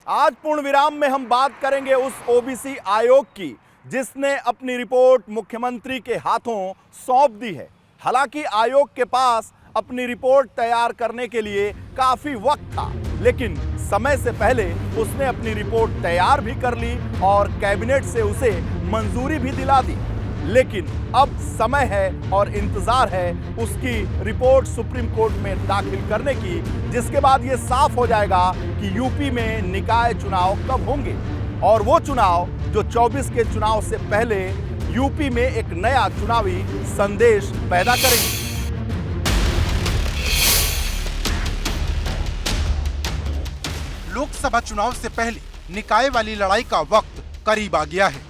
आज पूर्ण विराम में हम बात करेंगे उस ओबीसी आयोग की जिसने अपनी रिपोर्ट मुख्यमंत्री के हाथों सौंप दी है। हालांकि आयोग के पास अपनी रिपोर्ट तैयार करने के लिए काफी वक्त था, लेकिन समय से पहले उसने अपनी रिपोर्ट तैयार भी कर ली और कैबिनेट से उसे मंजूरी भी दिला दी। लेकिन अब समय है और इंतजार है उसकी रिपोर्ट सुप्रीम कोर्ट में दाखिल करने की, जिसके बाद यह साफ हो जाएगा कि यूपी में निकाय चुनाव कब होंगे और वो चुनाव जो 24 के चुनाव से पहले यूपी में एक नया चुनावी संदेश पैदा करेंगे। लोकसभा चुनाव से पहले निकाय वाली लड़ाई का वक्त करीब आ गया है।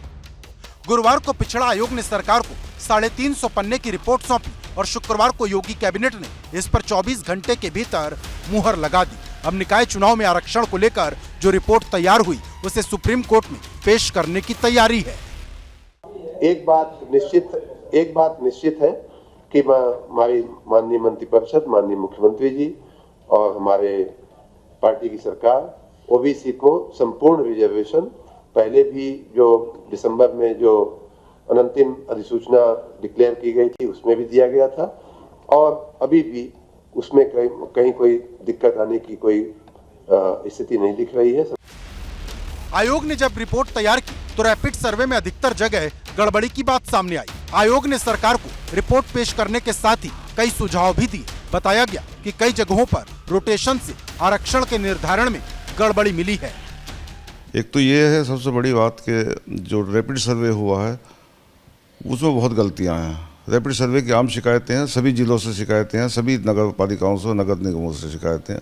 गुरुवार को पिछड़ा आयोग ने सरकार को 350 पन्ने की रिपोर्ट सौंपी और शुक्रवार को योगी कैबिनेट ने इस पर 24 घंटे के भीतर मुहर लगा दी। अब निकाय चुनाव में आरक्षण को लेकर जो रिपोर्ट तैयार हुई उसे सुप्रीम कोर्ट में पेश करने की तैयारी है। एक बात निश्चित है कि हमारी माननीय मंत्रिपरिषद, माननीय मुख्यमंत्री जी और हमारे पार्टी की सरकार ओबीसी को संपूर्ण रिजर्वेशन, पहले भी जो दिसंबर में जो अंतिम अधिसूचना डिक्लेयर की गई थी उसमें भी दिया गया था और अभी भी उसमें कहीं कोई दिक्कत आने की कोई स्थिति नहीं दिख रही है। आयोग ने जब रिपोर्ट तैयार की तो रैपिड सर्वे में अधिकतर जगह गड़बड़ी की बात सामने आई। आयोग ने सरकार को रिपोर्ट पेश करने के साथ ही कई सुझाव भी दिए। बताया गया कि कई जगहों पर रोटेशन से आरक्षण के निर्धारण में गड़बड़ी मिली है। एक तो ये है सबसे बड़ी बात कि जो रैपिड सर्वे हुआ है उसमें बहुत गलतियां हैं। रैपिड सर्वे की आम शिकायतें हैं, सभी जिलों से शिकायतें हैं, सभी नगर पालिकाओं से, नगर निगमों से शिकायतें हैं।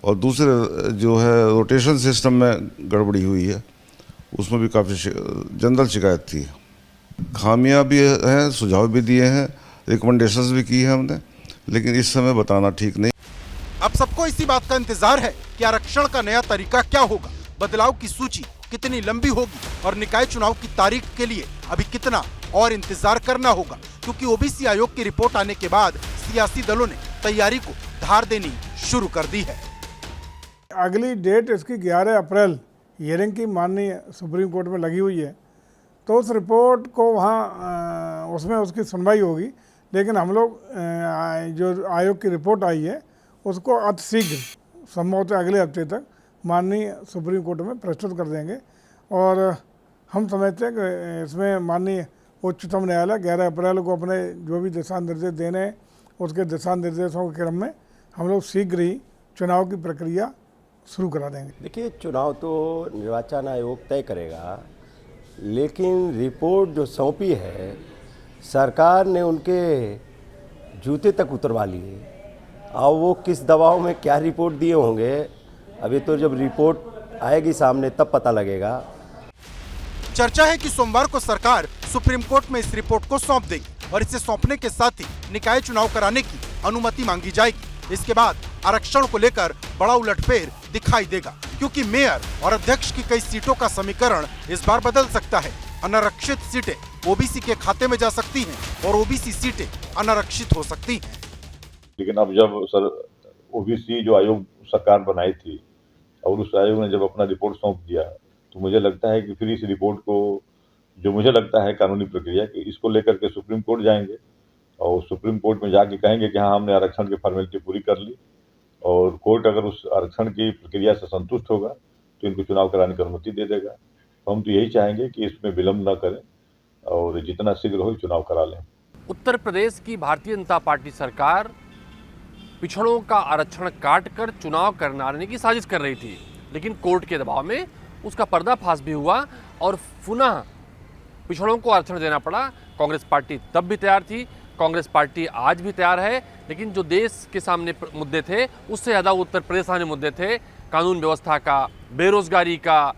और दूसरे जो है रोटेशन सिस्टम में गड़बड़ी हुई है, उसमें भी काफ़ी जनरल शिकायत थी। खामियां भी हैं, सुझाव भी दिए हैं, रिकमेंडेशंस भी की है हमने, लेकिन इस समय बताना ठीक नहीं। अब सबको इसी बात का इंतजार है कि आरक्षण का नया तरीका क्या होगा, बदलाव की सूची कितनी लंबी होगी और निकाय चुनाव की तारीख के लिए अभी कितना और इंतजार करना होगा, क्योंकि ओबीसी आयोग की रिपोर्ट आने के बाद सियासी दलों ने तैयारी को धार देनी शुरू कर दी है। अगली डेट इसकी 11 अप्रैल हियरिंग की माननीय सुप्रीम कोर्ट में लगी हुई है, तो उस रिपोर्ट को वहाँ उसमें उसकी सुनवाई होगी। लेकिन हम लोग जो आयोग की रिपोर्ट आई है उसको अतिशीघ्र संभवतः अगले हफ्ते तक माननीय सुप्रीम कोर्ट में प्रस्तुत कर देंगे और हम समझते हैं कि इसमें माननीय उच्चतम न्यायालय 11 अप्रैल को अपने जो भी दिशा निर्देश देने हैं उसके दिशा निर्देशों के क्रम में हम लोग शीघ्र ही चुनाव की प्रक्रिया शुरू करा देंगे। देखिए, चुनाव तो निर्वाचन आयोग तय करेगा, लेकिन रिपोर्ट जो सौंपी है सरकार ने उनके जूते तक उतरवा लिए। अब वो किस दबाव में क्या रिपोर्ट दिए होंगे, अभी तो जब रिपोर्ट आएगी सामने तब पता लगेगा। चर्चा है कि सोमवार को सरकार सुप्रीम कोर्ट में इस रिपोर्ट को सौंप देगी और इसे सौंपने के साथ ही निकाय चुनाव कराने की अनुमति मांगी जाएगी। इसके बाद आरक्षण को लेकर बड़ा उलटफेर दिखाई देगा, क्योंकि मेयर और अध्यक्ष की कई सीटों का समीकरण इस बार बदल सकता है। अनारक्षित सीटें ओबीसी के खाते में जा सकती हैं और ओबीसी सीटें अनारक्षित हो सकती हैं। लेकिन अब जब सर ओबीसी जो आयोग सरकार बनाई थी और उस आयोग ने जब अपना रिपोर्ट सौंप दिया, तो मुझे लगता है कि फिर इस रिपोर्ट को, जो मुझे लगता है कानूनी प्रक्रिया कि इसको लेकर के सुप्रीम कोर्ट जाएंगे और सुप्रीम कोर्ट में जाके कहेंगे कि हाँ, हमने आरक्षण की फॉर्मेलिटी पूरी कर ली, और कोर्ट अगर उस आरक्षण की प्रक्रिया से संतुष्ट होगा तो इनको चुनाव कराने की अनुमति दे देगा। तो हम तो यही चाहेंगे कि इसमें विलम्ब न करें और जितना शीघ्र हो चुनाव करा लें। उत्तर प्रदेश की भारतीय जनता पार्टी सरकार पिछड़ों का आरक्षण काटकर चुनाव कराने की साजिश कर रही थी, लेकिन कोर्ट के दबाव में उसका पर्दाफाश भी हुआ और पुनः पिछड़ों को आरक्षण देना पड़ा। कांग्रेस पार्टी तब भी तैयार थी, कांग्रेस पार्टी आज भी तैयार है, लेकिन जो देश के सामने मुद्दे थे उससे ज़्यादा उत्तर प्रदेश सामने मुद्दे थे, कानून व्यवस्था का, बेरोजगारी का।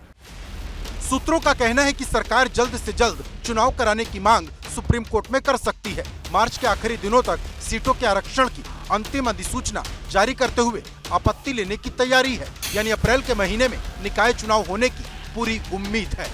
सूत्रों का कहना है कि सरकार जल्द से जल्द चुनाव कराने की मांग सुप्रीम कोर्ट में कर सकती है। मार्च के आखिरी दिनों तक सीटों के आरक्षण की अंतिम अधिसूचना जारी करते हुए आपत्ति लेने की तैयारी है, यानी अप्रैल के महीने में निकाय चुनाव होने की पूरी उम्मीद है।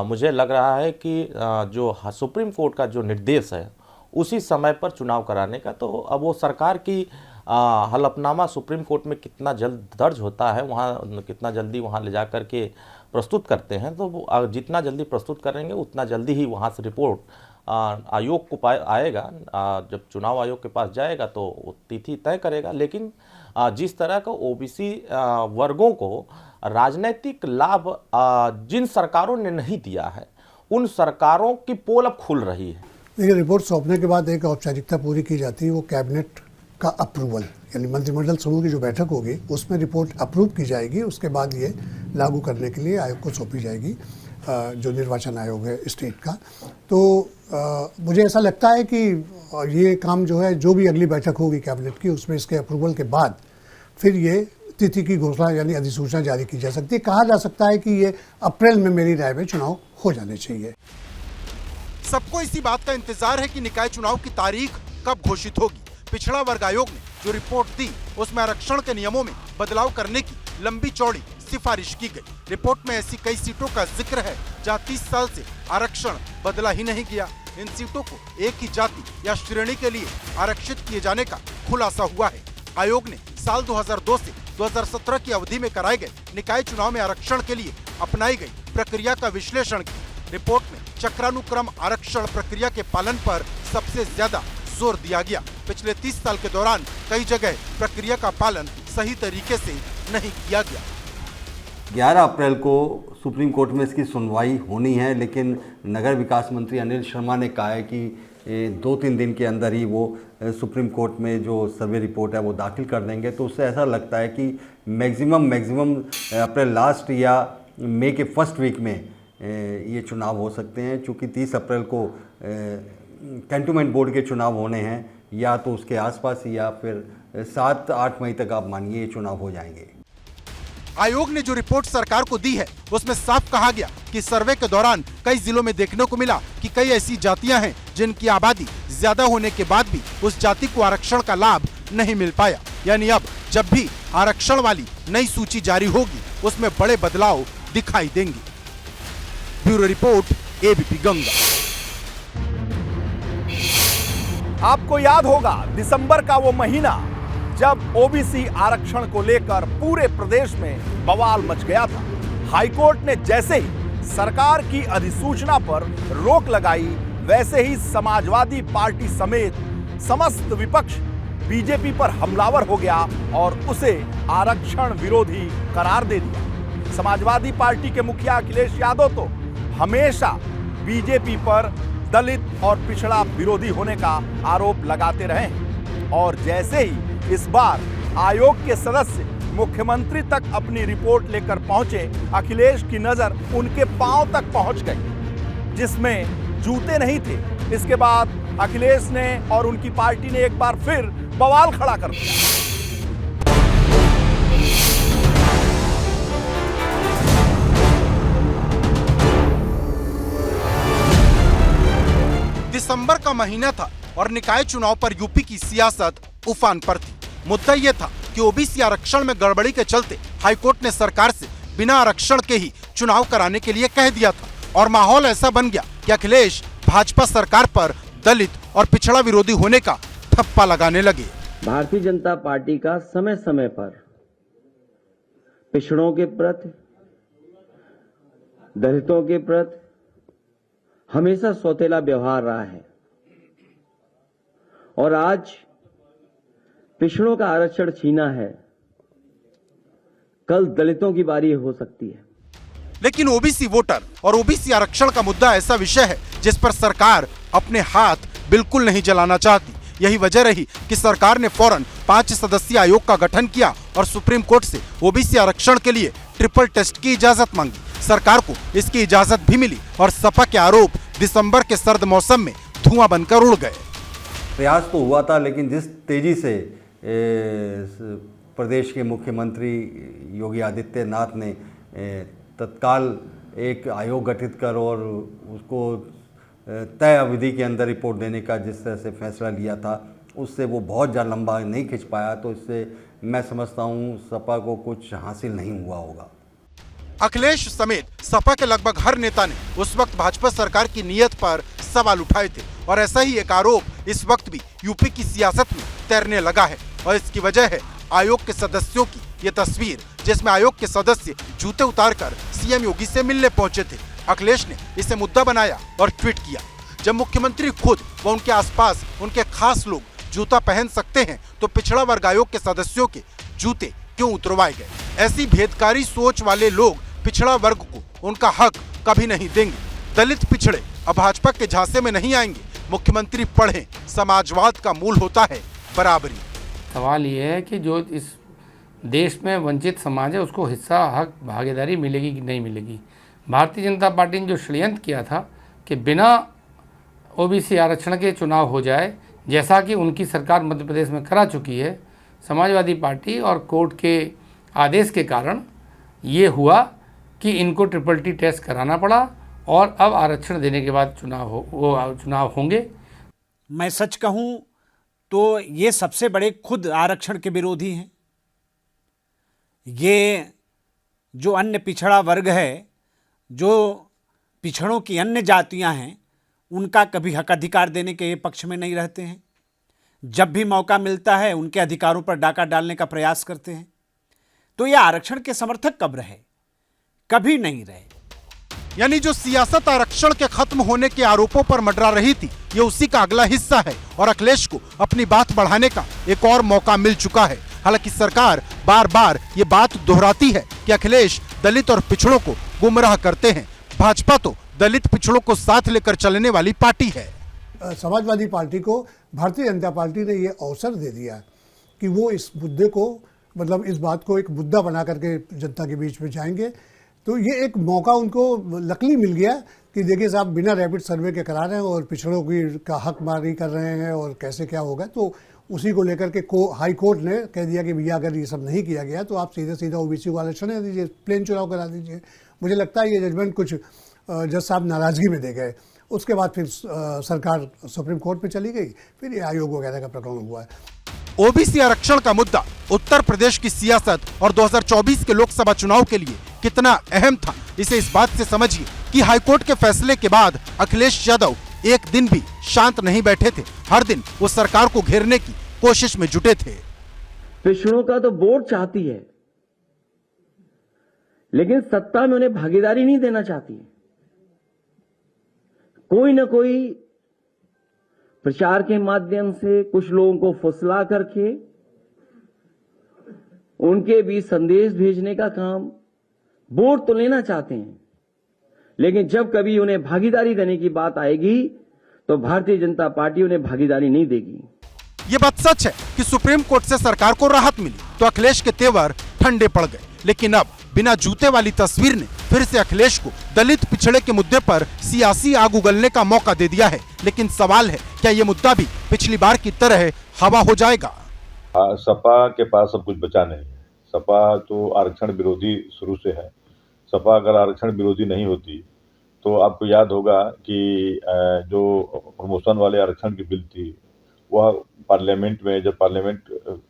मुझे लग रहा है कि जो सुप्रीम कोर्ट का जो निर्देश है उसी समय पर चुनाव कराने का, तो अब वो सरकार की हलफनामा सुप्रीम कोर्ट में कितना जल्द दर्ज होता है, वहाँ कितना जल्दी वहाँ ले जा कर के प्रस्तुत करते हैं, तो जितना जल्दी प्रस्तुत करेंगे उतना जल्दी ही वहाँ से रिपोर्ट आयोग को आएगा। जब चुनाव आयोग के पास जाएगा तो वो तिथि तय करेगा। लेकिन जिस तरह का ओबीसी वर्गों को राजनीतिक लाभ जिन सरकारों ने नहीं दिया है, उन सरकारों की पोल अब खुल रही है। देखिए, रिपोर्ट सौंपने के बाद एक औपचारिकता पूरी की जाती है, वो कैबिनेट का अप्रूवल, यानी मंत्रिमंडल समूह की जो बैठक होगी उसमें रिपोर्ट अप्रूव की जाएगी। उसके बाद ये लागू करने के लिए आयोग को सौंपी जाएगी, जो निर्वाचन आयोग है स्टेट का। तो मुझे ऐसा लगता है कि ये काम जो है, जो भी अगली बैठक होगी कैबिनेट की, उसमें इसके अप्रूवल के बाद फिर ये तिथि की घोषणा यानी अधिसूचना जारी की जा सकती है। कहा जा सकता है कि ये अप्रैल में मेरी राय में चुनाव हो जाने चाहिए। सबको इसी बात का इंतजार है कि निकाय चुनाव की तारीख कब घोषित होगी। पिछड़ा वर्ग आयोग ने जो रिपोर्ट दी उसमें आरक्षण के नियमों में बदलाव करने की लंबी चौड़ी सिफारिश की गई। रिपोर्ट में ऐसी कई सीटों का जिक्र है जहां 30 साल से आरक्षण बदला ही नहीं गया। इन सीटों को एक ही जाति या श्रेणी के लिए आरक्षित किए जाने का खुलासा हुआ है। आयोग ने साल 2002 से 2017 की अवधि में कराए गए निकाय चुनाव में आरक्षण के लिए अपनाई गई प्रक्रिया का विश्लेषण किया। रिपोर्ट में चक्रानुक्रम आरक्षण प्रक्रिया के पालन पर सबसे ज्यादा जोर दिया गया। पिछले 30 साल के दौरान कई जगह प्रक्रिया का पालन सही तरीके से नहीं किया गया। 11 अप्रैल को सुप्रीम कोर्ट में इसकी सुनवाई होनी है, लेकिन नगर विकास मंत्री अनिल शर्मा ने कहा है कि 2-3 दिन के अंदर ही वो सुप्रीम कोर्ट में जो सर्वे रिपोर्ट है वो दाखिल कर देंगे। तो उससे ऐसा लगता है कि मैक्सिमम अप्रैल लास्ट या मई के फर्स्ट वीक में ये चुनाव हो सकते हैं। चूँकि 30 अप्रैल को कैंटोनमेंट बोर्ड के चुनाव होने हैं, या तो उसके आसपास या फिर 7-8 मई तक आप मानिए ये चुनाव हो जाएंगे। आयोग ने जो रिपोर्ट सरकार को दी है उसमें साफ कहा गया कि सर्वे के दौरान कई जिलों में देखने को मिला कि कई ऐसी जातियां हैं जिनकी आबादी ज्यादा होने के बाद भी उस जाति को आरक्षण का लाभ नहीं मिल पाया। यानी अब जब भी आरक्षण वाली नई सूची जारी होगी उसमें बड़े बदलाव दिखाई देंगे। Bureau report, ABP Ganga. आपको याद होगा दिसंबर का वो महीना जब ओबीसी आरक्षण को लेकर पूरे प्रदेश में बवाल मच गया था। हाईकोर्ट ने जैसे ही सरकार की अधिसूचना पर रोक लगाई, वैसे ही समाजवादी पार्टी समेत समस्त विपक्ष बीजेपी पर हमलावर हो गया और उसे आरक्षण विरोधी करार दे दिया। समाजवादी पार्टी के मुखिया अखिलेश यादव तो हमेशा बीजेपी पर दलित और पिछड़ा विरोधी होने का आरोप लगाते रहे हैं। और जैसे ही इस बार आयोग के सदस्य मुख्यमंत्री तक अपनी रिपोर्ट लेकर पहुंचे, अखिलेश की नजर उनके पांव तक पहुंच गई, जिसमें जूते नहीं थे। इसके बाद अखिलेश ने और उनकी पार्टी ने एक बार फिर बवाल खड़ा कर दिया। दिसंबर का महीना था और निकाय चुनाव पर यूपी की सियासत उफान पर थी। मुद्दा यह था कि ओबीसी आरक्षण में गड़बड़ी के चलते हाईकोर्ट ने सरकार से बिना आरक्षण के ही चुनाव कराने के लिए कह दिया था और माहौल ऐसा बन गया कि अखिलेश भाजपा सरकार पर दलित और पिछड़ा विरोधी होने का ठप्पा लगाने लगे। भारतीय जनता पार्टी का समय समय पर पिछड़ों के प्रति, दलितों के प्रति हमेशा सौतेला व्यवहार रहा है और आज पिछड़ों का आरक्षण छीना है, कल दलितों की बारी हो सकती है। लेकिन ओबीसी वोटर और ओबीसी आरक्षण का मुद्दा ऐसा विषय है जिस पर सरकार अपने हाथ बिल्कुल नहीं जलाना चाहती। यही वजह रही कि सरकार ने फौरन 5 सदस्यीय आयोग का गठन किया और सुप्रीम कोर्ट से ओबीसी आरक्षण के लिए ट्रिपल टेस्ट की इजाजत मांगी। सरकार को इसकी इजाजत भी मिली और सपा के आरोप दिसंबर के सर्द मौसम में धुआं बनकर उड़ गए। प्रयास तो हुआ था, लेकिन जिस तेजी से प्रदेश के मुख्यमंत्री योगी आदित्यनाथ ने तत्काल एक आयोग गठित कर और उसको तय अवधि के अंदर रिपोर्ट देने का जिस तरह से फैसला लिया था, उससे वो बहुत ज़्यादा लंबा नहीं खिंच पाया। तो इससे मैं समझता हूँ सपा को कुछ हासिल नहीं हुआ होगा। अखिलेश समेत सपा के लगभग हर नेता ने उस वक्त भाजपा सरकार की नीयत पर सवाल उठाए थे और ऐसा ही एक आरोप इस वक्त भी यूपी की सियासत में तैरने लगा है। और इसकी वजह है आयोग के सदस्यों की ये तस्वीर, जिसमें आयोग के सदस्य जूते उतारकर सीएम योगी से मिलने पहुंचे थे। अखिलेश ने इसे मुद्दा बनाया और ट्वीट किया, जब मुख्यमंत्री खुद व उनके आसपास उनके खास लोग जूता पहन सकते हैं तो पिछड़ा वर्ग आयोग के सदस्यों के जूते क्यों उतरवाए गए? ऐसी भेदकारी सोच वाले लोग पिछड़ा वर्ग को उनका हक कभी नहीं देंगे। दलित पिछड़े अब भाजपा के झांसे में नहीं आएंगे। मुख्यमंत्री पढ़ें, समाजवाद का मूल होता है बराबरी। सवाल ये है कि जो इस देश में वंचित समाज है उसको हिस्सा, हक, भागीदारी मिलेगी कि नहीं मिलेगी। भारतीय जनता पार्टी ने जो षड्यंत्र किया था कि बिना ओबीसी आरक्षण के चुनाव हो जाए, जैसा कि उनकी सरकार मध्य प्रदेश में करा चुकी है, समाजवादी पार्टी और कोर्ट के आदेश के कारण ये हुआ कि इनको ट्रिपल टी टेस्ट कराना पड़ा और अब आरक्षण देने के बाद चुनाव होंगे। मैं सच कहूं तो ये सबसे बड़े खुद आरक्षण के विरोधी हैं। ये जो अन्य पिछड़ा वर्ग है, जो पिछड़ों की अन्य जातियां हैं, उनका कभी हक अधिकार देने के पक्ष में नहीं रहते हैं। जब भी मौका मिलता है उनके अधिकारों पर डाका डालने का प्रयास करते हैं। तो ये आरक्षण के समर्थक कब रहे? कभी नहीं रहे। यानी जो सियासत आरक्षण के खत्म होने के आरोपों पर मंडरा रही थी, ये उसी का अगला हिस्सा है और अखिलेश को अपनी बात बढ़ाने का एक और मौका मिल चुका है। हालांकि सरकार बार बार ये बात दोहराती है कि अखिलेश दलित और पिछड़ों को गुमराह करते हैं। भाजपा तो दलित पिछड़ों को साथ लेकर चलने वाली पार्टी है। समाजवादी पार्टी को भारतीय जनता पार्टी ने ये अवसर दे दिया कि वो इस मुद्दे को, मतलब इस बात को एक मुद्दा बना करके जनता के बीच में जाएंगे। तो ये एक मौका उनको लकली मिल गया कि देखिए साहब, बिना रैपिड सर्वे के करा रहे हैं और पिछड़ों की का हक मारी कर रहे हैं और कैसे क्या होगा। तो उसी को लेकर के हाई कोर्ट ने कह दिया कि भैया अगर ये सब नहीं किया गया तो आप सीधे सीधा ओबीसी को आरक्षण दे दीजिए, प्लेन चुनाव करा दीजिए। मुझे लगता है ये जजमेंट कुछ जज साहब नाराजगी में दे गए। उसके बाद फिर सरकार सुप्रीम कोर्ट में चली गई, फिर ये आयोग वगैरह का प्रकरण हुआ है। ओबीसी आरक्षण का मुद्दा उत्तर प्रदेश की सियासत और 2024 के लोकसभा चुनाव के लिए कितना अहम था, इसे इस बात से समझिए कि हाईकोर्ट के फैसले के बाद अखिलेश यादव एक दिन भी शांत नहीं बैठे थे। हर दिन वो सरकार को घेरने की कोशिश में जुटे थे। पिछड़ों का तो वोट चाहती है, लेकिन सत्ता में उन्हें भागीदारी नहीं देना चाहती है। कोई न कोई प्रचार के माध्यम से कुछ लोगों को फुसला करके उनके बीच संदेश भेजने का काम, वोट तो लेना चाहते हैं, लेकिन जब कभी उन्हें भागीदारी देने की बात आएगी तो भारतीय जनता पार्टी उन्हें भागीदारी नहीं देगी। ये बात सच है कि सुप्रीम कोर्ट से सरकार को राहत मिली तो अखिलेश के तेवर ठंडे पड़ गए, लेकिन अब बिना जूते वाली तस्वीर ने फिर से अखिलेश को दलित पिछड़े के मुद्दे पर सियासी आग उगलने का मौका दे दिया है। लेकिन सवाल है, क्या ये मुद्दा भी पिछली बार की तरह हवा हो जाएगा? सपा के पास सब कुछ बचा नहीं है। सपा तो आरक्षण विरोधी शुरू से है। सपा अगर आरक्षण विरोधी नहीं होती तो आपको याद होगा कि जो प्रमोशन वाले आरक्षण की बिल थी वह पार्लियामेंट में, जब पार्लियामेंट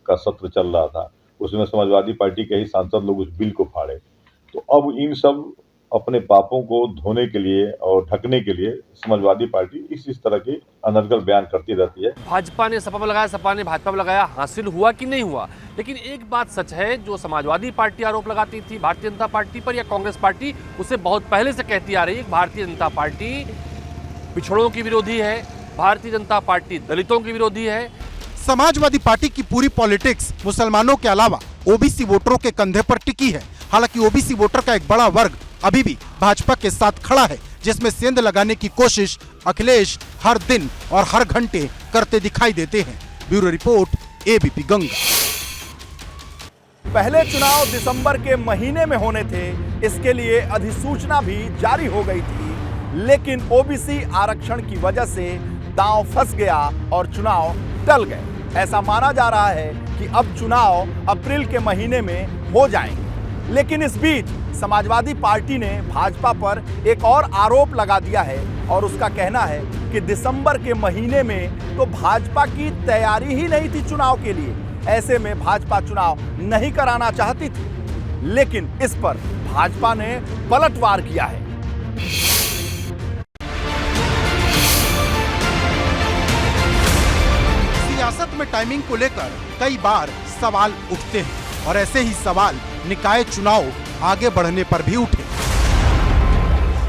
का सत्र चल रहा था, उसमें समाजवादी पार्टी के ही सांसद लोग उस बिल को फाड़े। तो अब इन सब अपने पापों को धोने के लिए और ढकने के लिए समाजवादी पार्टी इस तरह के अनर्गल बयान करती रहती है। भाजपा ने सपा में लगाया, सपा ने भाजपा में लगाया, हासिल हुआ कि नहीं हुआ? लेकिन एक बात सच है, जो समाजवादी पार्टी आरोप लगाती थी भारतीय जनता पार्टी पर या कांग्रेस पार्टी, उसे बहुत पहले से कहती आ रही है भारतीय जनता पार्टी पिछड़ों की विरोधी है, भारतीय जनता पार्टी दलितों की विरोधी है। समाजवादी पार्टी की पूरी पॉलिटिक्स मुसलमानों के अलावा ओबीसी वोटरों के कंधे पर टिकी है। हालांकि ओबीसी वोटर का एक बड़ा वर्ग अभी भी भाजपा के साथ खड़ा है, जिसमें सेंध लगाने की कोशिश अखिलेश हर दिन और हर घंटे करते दिखाई देते हैं। Bureau report, ABP Ganga. पहले चुनाव दिसंबर के महीने में होने थे, इसके लिए अधिसूचना भी जारी हो गई थी, लेकिन ओबीसी आरक्षण की वजह से दांव फंस गया और चुनाव टल गए। ऐसा माना जा रहा है कि अब चुनाव अप्रैल के महीने में हो जाएंगे। लेकिन इस बीच समाजवादी पार्टी ने भाजपा पर एक और आरोप लगा दिया है और उसका कहना है कि दिसंबर के महीने में तो भाजपा की तैयारी ही नहीं थी चुनाव के लिए, ऐसे में भाजपा चुनाव नहीं कराना चाहती थी। लेकिन इस पर भाजपा ने पलटवार किया है। सियासत में टाइमिंग को लेकर कई बार सवाल उठते हैं और ऐसे ही सवाल निकाय चुनाव आगे बढ़ने पर भी उठे।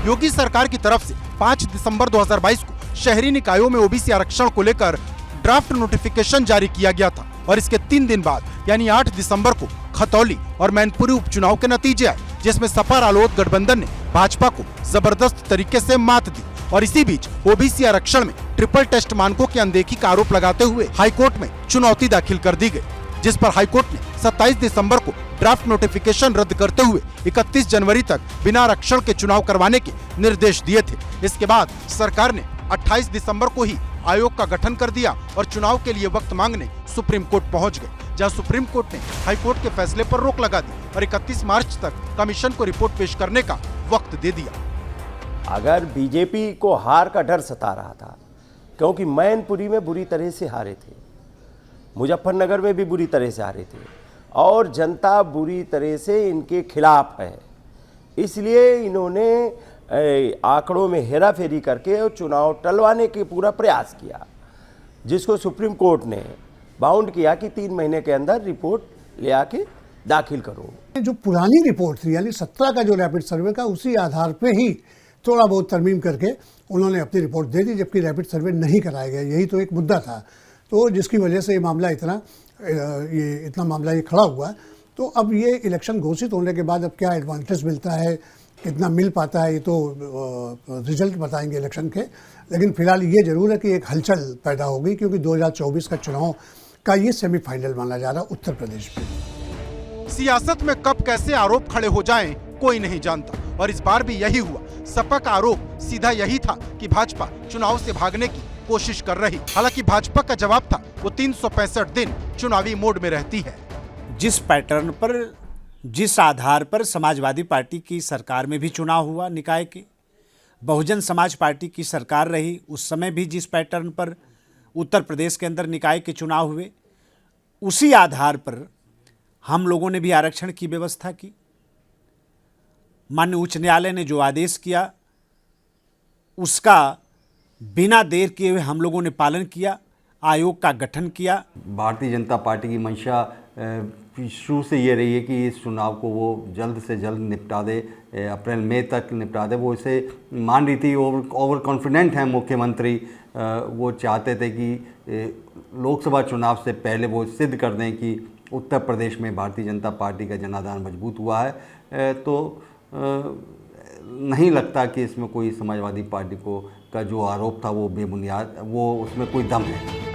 योगी सरकार की तरफ से 5 दिसंबर 2022 को शहरी निकायों में ओबीसी आरक्षण को लेकर ड्राफ्ट नोटिफिकेशन जारी किया गया था और इसके 3 दिन बाद यानी 8 दिसंबर को खतौली और मैनपुरी उपचुनाव के नतीजे आए, जिसमें सपा रालोद गठबंधन ने भाजपा को जबरदस्त तरीके से मात दी। और इसी बीच ओबीसी आरक्षण में ट्रिपल टेस्ट मानकों की अनदेखी का आरोप लगाते हुए हाईकोर्ट में चुनौती दाखिल कर दी गई, जिस पर हाईकोर्ट ने 27 दिसंबर को ड्राफ्ट नोटिफिकेशन रद्द करते हुए 31 जनवरी तक बिना आरक्षण के चुनाव करवाने के निर्देश दिए थे। इसके बाद सरकार ने 28 दिसंबर को ही आयोग का गठन कर दिया और चुनाव के लिए वक्त मांगने सुप्रीम कोर्ट पहुंच गए, जहां सुप्रीम कोर्ट ने हाईकोर्ट के फैसले पर रोक लगा दी और 31 मार्च तक कमीशन को रिपोर्ट पेश करने का वक्त दे दिया। अगर बीजेपी को हार का डर सता रहा था, क्योंकि मैनपुरी में बुरी तरह से हारे थे, मुजफ्फरनगर में भी बुरी तरह से हारे थे और जनता बुरी तरह से इनके खिलाफ है, इसलिए इन्होंने आंकड़ों में हेराफेरी करके और चुनाव टलवाने के पूरा प्रयास किया, जिसको सुप्रीम कोर्ट ने बाउंड किया कि 3 महीने के अंदर रिपोर्ट ले आके दाखिल करो। जो पुरानी रिपोर्ट थी यानी 17 का जो रैपिड सर्वे का, उसी आधार पे ही थोड़ा बहुत तरमीम करके उन्होंने अपनी रिपोर्ट दे दी, जबकि रैपिड सर्वे नहीं कराया गया। यही तो एक मुद्दा था, तो जिसकी वजह से ये मामला इतना मामला ये खड़ा हुआ। तो अब ये इलेक्शन घोषित होने के बाद अब क्या एडवांटेज मिलता है, कितना मिल पाता है, ये तो रिजल्ट बताएंगे इलेक्शन के। लेकिन फिलहाल ये जरूर है कि एक हलचल पैदा हो गई, क्योंकि 2024 का चुनाव का ये सेमीफाइनल माना जा रहा है उत्तर प्रदेश में। सियासत में कब कैसे आरोप खड़े हो जाएं कोई नहीं जानता, और इस बार भी यही हुआ। सपा का आरोप सीधा यही था कि भाजपा चुनाव से भागने की कोशिश कर रही। हालांकि भाजपा का जवाब था वो 365 दिन चुनावी मोड में रहती है। जिस पैटर्न पर, जिस आधार पर समाजवादी पार्टी की सरकार में भी चुनाव हुआ निकाय के, बहुजन समाज पार्टी की सरकार रही उस समय भी जिस पैटर्न पर उत्तर प्रदेश के अंदर निकाय के चुनाव हुए, उसी आधार पर हम लोगों ने भी आरक्षण की व्यवस्था की। माननीय उच्च न्यायालय ने जो आदेश किया उसका बिना देर किए हुए हम लोगों ने पालन किया, आयोग का गठन किया। भारतीय जनता पार्टी की मंशा शुरू से ये रही है कि इस चुनाव को वो जल्द से जल्द निपटा दे, अप्रैल मई तक निपटा दे। वो इसे मान रही थी, ओवर कॉन्फिडेंट हैं मुख्यमंत्री। वो चाहते थे कि लोकसभा चुनाव से पहले वो सिद्ध कर दें कि उत्तर प्रदेश में भारतीय जनता पार्टी का जनाधार मजबूत हुआ है। तो नहीं लगता कि इसमें कोई समाजवादी पार्टी का जो आरोप था वो बेबुनियाद, वो उसमें कोई दम है।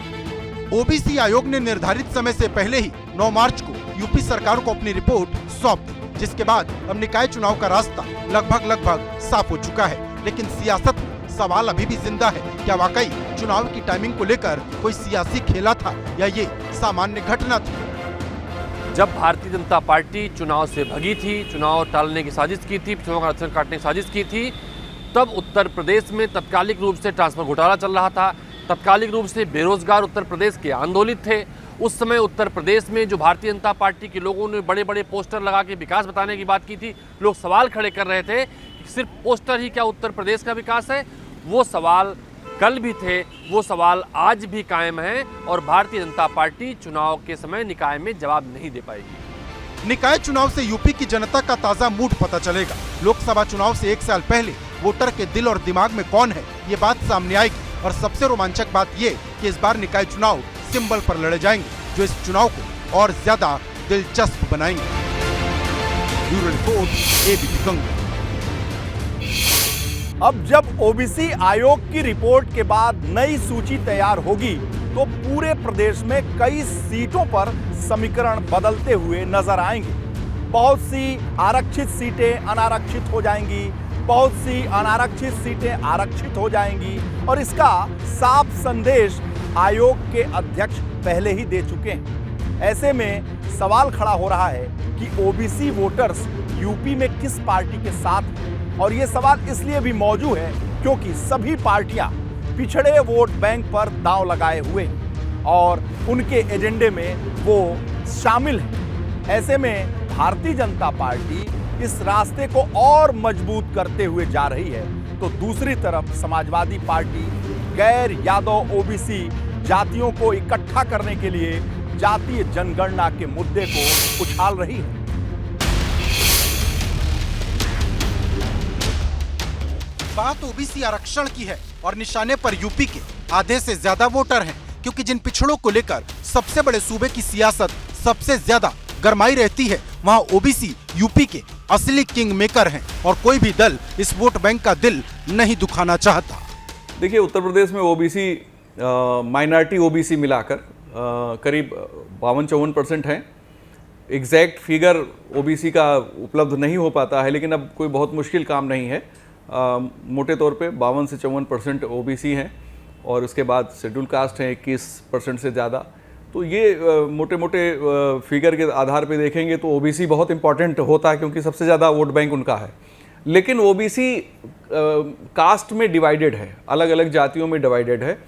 ओबीसी आयोग ने निर्धारित समय से पहले ही 9 मार्च को यूपी सरकार को अपनी रिपोर्ट सौंप दी, जिसके बाद अब निकाय चुनाव का रास्ता लगभग साफ हो चुका है। लेकिन सियासत में सवाल अभी भी जिंदा है, क्या वाकई चुनाव की टाइमिंग को लेकर कोई सियासी खेला था या ये सामान्य घटना थी? जब भारतीय जनता पार्टी चुनाव से भगी थी, चुनाव टालने की साजिश की थी, चुनाव का आरक्षण काटने की साजिश की थी, तब उत्तर प्रदेश में तत्कालिक रूप से ट्रांसफर घोटाला चल रहा था। तत्कालिक रूप से बेरोजगार उत्तर प्रदेश के आंदोलित थे। उस समय उत्तर प्रदेश में जो भारतीय जनता पार्टी के लोगों ने बड़े बड़े पोस्टर लगा के विकास बताने की बात की थी, लोग सवाल खड़े कर रहे थे कि सिर्फ पोस्टर ही क्या उत्तर प्रदेश का विकास है। वो सवाल कल भी थे, वो सवाल आज भी कायम हैं और भारतीय जनता पार्टी चुनाव के समय निकाय में जवाब नहीं दे पाएगी। निकाय चुनाव से यूपी की जनता का ताजा मूड पता चलेगा। लोकसभा चुनाव से 1 साल पहले वोटर के दिल और दिमाग में कौन है, ये बात सामने आएगी। और सबसे रोमांचक बात ये कि इस बार निकाय चुनाव सिंबल पर लड़े जाएंगे, जो इस चुनाव को और ज्यादा दिलचस्प बनाएंगे। Bureau report, ABP Ganga. अब जब ओबीसी आयोग की रिपोर्ट के बाद नई सूची तैयार होगी तो पूरे प्रदेश में कई सीटों पर समीकरण बदलते हुए नजर आएंगे। बहुत सी आरक्षित सीटें अनारक्षित हो जाएंगी, बहुत सी अनारक्षित सीटें आरक्षित हो जाएंगी और इसका साफ संदेश आयोग के अध्यक्ष पहले ही दे चुके हैं। ऐसे में सवाल खड़ा हो रहा है कि ओबीसी वोटर्स यूपी में किस पार्टी के साथ हैं, और ये सवाल इसलिए भी मौजूद है क्योंकि सभी पार्टियां पिछड़े वोट बैंक पर दांव लगाए हुए हैं और उनके एजेंडे में वो शामिल हैं। ऐसे में भारतीय जनता पार्टी इस रास्ते को और मजबूत करते हुए जा रही है, तो दूसरी तरफ समाजवादी पार्टी गैर यादव ओबीसी जातियों को इकट्ठा करने के लिए जातीय जनगणना के मुद्दे को उछाल रही है। बात ओबीसी आरक्षण की है और निशाने पर यूपी के आधे से ज्यादा वोटर हैं, क्योंकि जिन पिछड़ों को लेकर सबसे बड़े सूबे की सियासत सबसे ज्यादा गरमाई रहती है, वहां ओबीसी यूपी के असली किंग मेकर हैं और कोई भी दल इस वोट बैंक का दिल नहीं दुखाना चाहता। देखिए, उत्तर प्रदेश में ओबीसी माइनॉरिटी ओबीसी मिलाकर करीब 52-54% हैं। एग्जैक्ट फिगर ओबीसी का उपलब्ध नहीं हो पाता है, लेकिन अब कोई बहुत मुश्किल काम नहीं है। मोटे तौर पे 52 से 54% ओबीसी हैं और उसके बाद शेड्यूल कास्ट हैं 21% से ज़्यादा। तो ये मोटे मोटे फिगर के आधार पे देखेंगे तो ओबीसी बहुत इंपॉर्टेंट होता है, क्योंकि सबसे ज़्यादा वोट बैंक उनका है। लेकिन ओबीसी कास्ट में डिवाइडेड है, अलग अलग जातियों में डिवाइडेड है।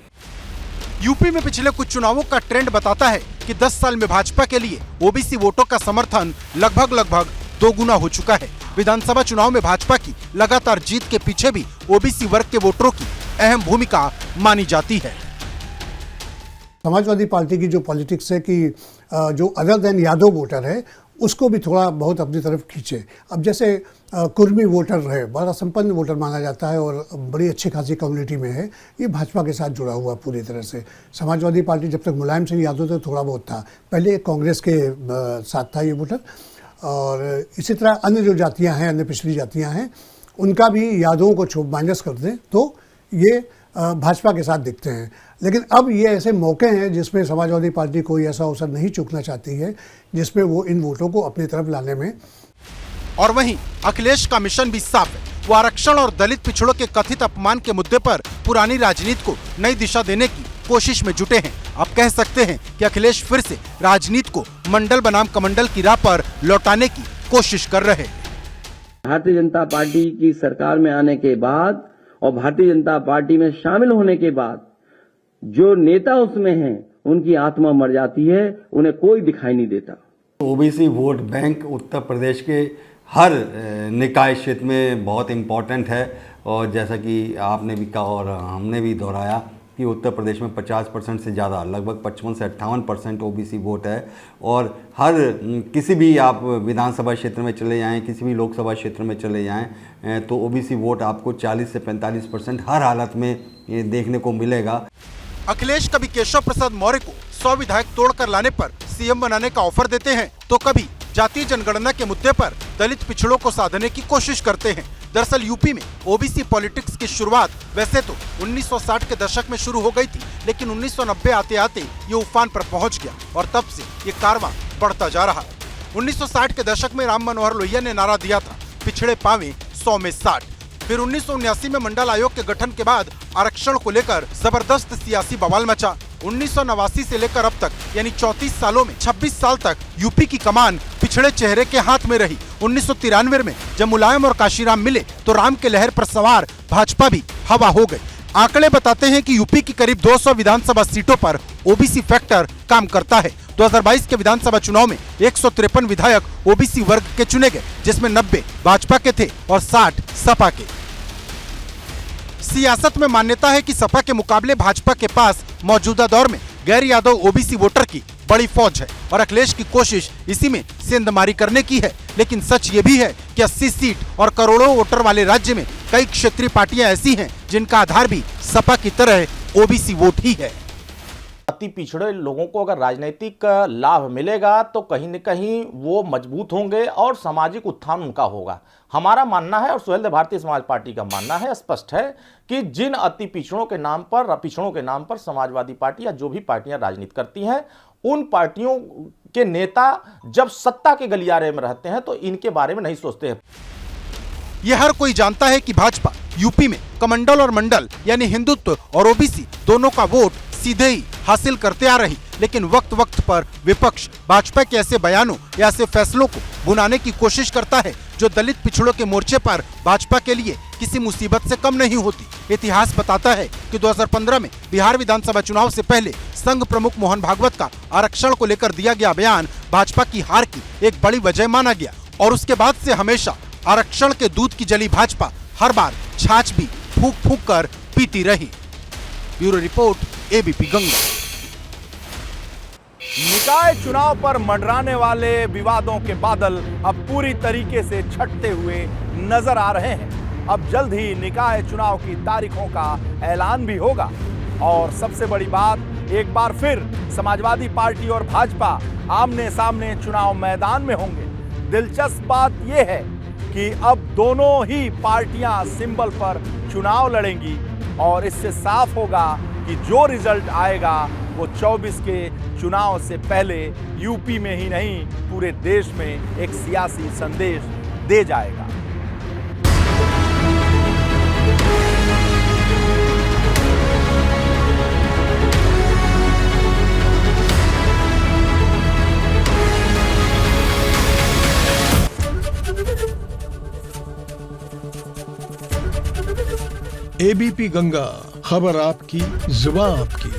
यूपी में पिछले कुछ चुनावों का ट्रेंड बताता है कि 10 साल में भाजपा के लिए ओबीसी वोटों का समर्थन लगभग 2 गुना हो चुका है। विधानसभा चुनाव में भाजपा की लगातार जीत के पीछे भी ओबीसी वर्ग के वोटरों की अहम भूमिका मानी जाती है। समाजवादी पार्टी की जो पॉलिटिक्स है कि जो अदर देन यादव वोटर है उसको भी थोड़ा बहुत अपनी तरफ खींचे। अब जैसे कुर्मी वोटर है, बड़ा संपन्न वोटर माना जाता है और बड़ी अच्छी खासी कम्युनिटी में है, ये भाजपा के साथ जुड़ा हुआ पूरी तरह से। समाजवादी पार्टी जब तक मुलायम सिंह यादव तक थोड़ा बहुत था, पहले कांग्रेस के साथ था ये वोटर। और इसी तरह अन्य जो जातियां हैं, अन्य पिछड़ी जातियां हैं, उनका भी यादवों को माइनस कर दें तो ये भाजपा के साथ दिखते हैं। लेकिन अब ये ऐसे मौके हैं जिसमें समाजवादी पार्टी कोई ऐसा अवसर नहीं चूकना चाहती है जिसमें वो इन वोटों को अपनी तरफ लाने में। और वहीं अखिलेश का मिशन भी साफ है। वो आरक्षण और दलित पिछड़ों के कथित अपमान के मुद्दे पर पुरानी राजनीति को नई दिशा देने की कोशिश में जुटे हैं। आप कह सकते हैं कि अखिलेश फिर से राजनीति को मंडल बनाम कमंडल की राह पर लौटाने की कोशिश कर रहे हैं। भारतीय जनता पार्टी की सरकार में आने के बाद और भारतीय जनता पार्टी में शामिल होने के बाद जो नेता उसमें हैं उनकी आत्मा मर जाती है, उन्हें कोई दिखाई नहीं देता। OBC vote bank Uttar Pradesh के हर निकाय क्षेत्र में बहुत इम्पोर्टेंट है। और जैसा कि आपने भी कहा और हमने भी दोहराया कि उत्तर प्रदेश में 50% से ज़्यादा, लगभग 55 से 58% ओबीसी वोट है। और हर किसी भी आप विधानसभा क्षेत्र में चले जाएं, किसी भी लोकसभा क्षेत्र में चले जाएं, तो ओबीसी वोट आपको 40 से 45% हर हालत में देखने को मिलेगा। अखिलेश कभी केशव प्रसाद मौर्य को 100 विधायक तोड़कर लाने पर सीएम बनाने का ऑफर देते हैं, तो कभी जातीय जनगणना के मुद्दे पर दलित पिछड़ों को साधने की कोशिश करते हैं। दरअसल यूपी में ओबीसी पॉलिटिक्स की शुरुआत वैसे तो 1960 के दशक में शुरू हो गई थी, लेकिन 1990 आते आते ये उफान पर पहुंच गया और तब से ये कारवां बढ़ता जा रहा है। 1960 के दशक में राम मनोहर लोहिया ने नारा दिया था, पिछड़े पावे 100 में 60। फिर 1979 में मंडल आयोग के गठन के बाद आरक्षण को लेकर जबरदस्त सियासी बवाल मचा। 1989 से लेकर अब तक यानी 34 सालों में 26 साल तक यूपी की कमान पिछड़े चेहरे के हाथ में रही। 1993 में जब मुलायम और काशीराम मिले तो राम के लहर पर सवार भाजपा भी हवा हो गई। आंकड़े बताते हैं कि यूपी की करीब 200 विधानसभा सीटों पर ओबीसी फैक्टर काम करता है। 2022 के विधानसभा चुनाव में 153 विधायक ओबीसी वर्ग के चुने गए, जिसमें 90 भाजपा के थे और 60 सपा के। सियासत में मान्यता है कि सपा के मुकाबले भाजपा के पास मौजूदा दौर में गैर यादव ओबीसी वोटर की बड़ी फौज है और अखिलेश की कोशिश इसी में सेंधमारी करने की है। लेकिन सच ये भी है कि 80 सीट और करोड़ों वोटर वाले राज्य में कई क्षेत्रीय पार्टियां ऐसी हैं जिनका आधार भी सपा की तरह ओबीसी वोट ही है। अति पिछड़े लोगों को अगर राजनीतिक लाभ मिलेगा तो कहीं न कहीं वो मजबूत होंगे और सामाजिक उत्थान उनका होगा। हमारा मानना है और सुहेलदेव भारतीय समाज पार्टी का मानना है, स्पष्ट है कि जिन अति पिछड़ों के नाम पर समाजवादी पार्टी या जो भी पार्टियां राजनीति करती हैं, उन पार्टियों के नेता जब सत्ता के गलियारे में रहते हैं तो इनके बारे में नहीं सोचते हैं। ये हर कोई जानता है कि भाजपा यूपी में कमंडल और मंडल यानी हिंदुत्व और ओबीसी दोनों का वोट सीधे ही हासिल करते आ रही, लेकिन वक्त वक्त पर विपक्ष भाजपा के ऐसे बयानों या ऐसे फैसलों को भुनाने की कोशिश करता है जो दलित पिछड़ों के मोर्चे पर भाजपा के लिए किसी मुसीबत से कम नहीं होती। इतिहास बताता है कि 2015 में बिहार विधानसभा चुनाव से पहले संघ प्रमुख मोहन भागवत का आरक्षण को लेकर दिया गया बयान भाजपा की हार की एक बड़ी वजह माना गया और उसके बाद से हमेशा आरक्षण के दूध की जली भाजपा हर बार छाछ भी फूंक फूंक कर पीती रही। Bureau report, ABP Ganga. निकाय चुनाव पर मंडराने वाले विवादों के बादल अब पूरी तरीके से छटते हुए नजर आ रहे हैं। अब जल्द ही निकाय चुनाव की तारीखों का ऐलान भी होगा और सबसे बड़ी बात, एक बार फिर समाजवादी पार्टी और भाजपा आमने सामने चुनाव मैदान में होंगे। दिलचस्प बात यह है कि अब दोनों ही पार्टियां सिंबल पर चुनाव लड़ेंगी और इससे साफ होगा कि जो रिजल्ट आएगा वो 24 के चुनाव से पहले यूपी में ही नहीं पूरे देश में एक सियासी संदेश दे जाएगा। एबीपी गंगा, खबर आपकी, जुबान आपकी।